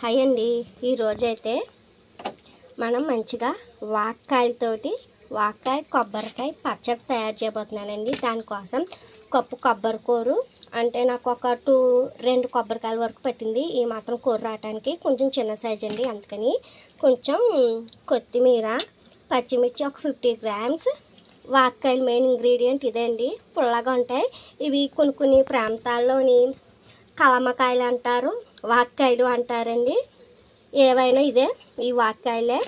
Hi అండి, ఈరోజైతే మనం మంచిగా వాక్కాయ కొబ్బరికాయ పచ్చడి తయారు చేయబోతున్నానండి. దానికోసం కప్పు కొబ్బరి కూరు అంటే నాకు ఒక 2 కొబ్బరికాయల వరకు పట్టింది. ఈ మాత్రం కూర రావడానికి కొంచెం చిన్న సైజ్ అండి. అందుకని కొంచెం కొత్తిమీర, పచ్చిమిర్చి ఒక 50 గ్రామ్స్, వాక్కాయలు మెయిన్ ఇంగ్రీడియంట్ ఇదే అండి. పుల్లగా ఉంటాయి ఇవి. కొన్ని ప్రాంతాల్లోని కలమకాయలు అంటారు, వాక్కాయలు అంటారండి. ఏవైనా ఇదే ఈ వాక్కాయలే.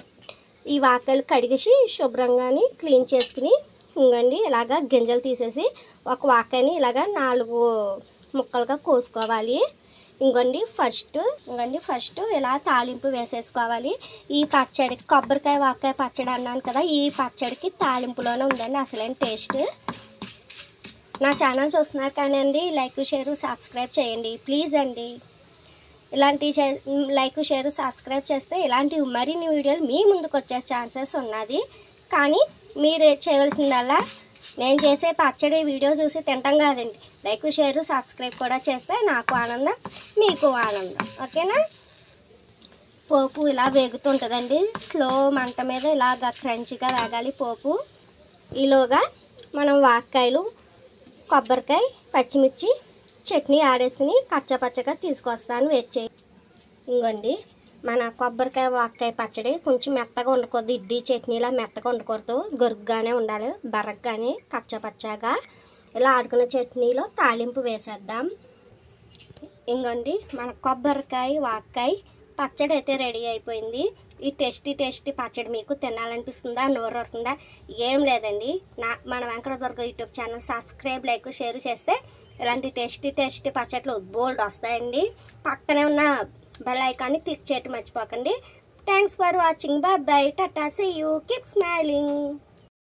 ఈ వాక్కాయలు కడిగేసి శుభ్రంగాని క్లీన్ చేసుకుని ఇంకండి ఇలాగా గింజలు తీసేసి ఒక వాక్కాయని ఇలాగా 4 ముక్కలుగా కోసుకోవాలి. ఇంకండి ఫస్ట్ ఇలా తాలింపు వేసేసుకోవాలి. ఈ పచ్చడి కొబ్బరికాయ వాక్కాయ పచ్చడి అన్నాను కదా, ఈ పచ్చడికి తాలింపులోనే ఉందండి అసలైన టేస్ట్. నా ఛానల్ చూస్తున్నారు కానీ అండి, లైక్ షేర్ సబ్స్క్రైబ్ చేయండి ప్లీజ్ అండి. ఇలాంటి లైక్ షేర్ సబ్స్క్రైబ్ చేస్తే ఇలాంటి మరిన్ని వీడియోలు మీ ముందుకు వచ్చే ఛాన్సెస్ ఉన్నది. కానీ మీరు చేయవలసిందల్లా నేను చేసే పచ్చడి వీడియో చూసి తింటాం కాదండి, లైక్ షేర్ సబ్స్క్రైబ్ కూడా చేస్తే నాకు ఆనందం, మీకు ఆనందం. ఓకేనా? పోపు ఇలా వేగుతుంటుందండి. స్లో మంట మీద ఇలాగ క్రంచిగా వేగాలి పోపు. ఈలోగా మనం వాక్కాయలు, కొబ్బరికాయ, పచ్చిమిర్చి చట్నీ ఆడేసుకుని కచ్చపచ్చగా తీసుకొస్తాను. వెయిట్ చేయి. ఇంకోండి మన కొబ్బరికాయ వాక్కాయ పచ్చడి కొంచెం మెత్తగా ఉండకూడదు, ఇడ్లీ చట్నీలా మెత్తగా ఉండకూడదు, గొరుగ్గానే ఉండాలి, బరగ్గానే కచ్చపచ్చగా. ఇలా ఆడుకున్న చట్నీలో తాలింపు వేసేద్దాం. ఇంకోండి మన కొబ్బరికాయ వాక్కాయ పచ్చడి అయితే రెడీ అయిపోయింది. ఈ టేస్టీ పచ్చడి మీకు తినాలనిపిస్తుందా, నోరు వస్తుందా? ఏం లేదండి, మన Venkatadurga YouTube channel subscribe, like, share చేస్తే ఇలాంటి టేస్టీ పచ్చట్లు బోల్డ్ వస్తాయండి. పక్కనే ఉన్న బెల్ ఐకాన్ని క్లిక్ చేయటం మర్చిపోకండి. Thanks for watching. Bye bye, tata, see you, keep smiling.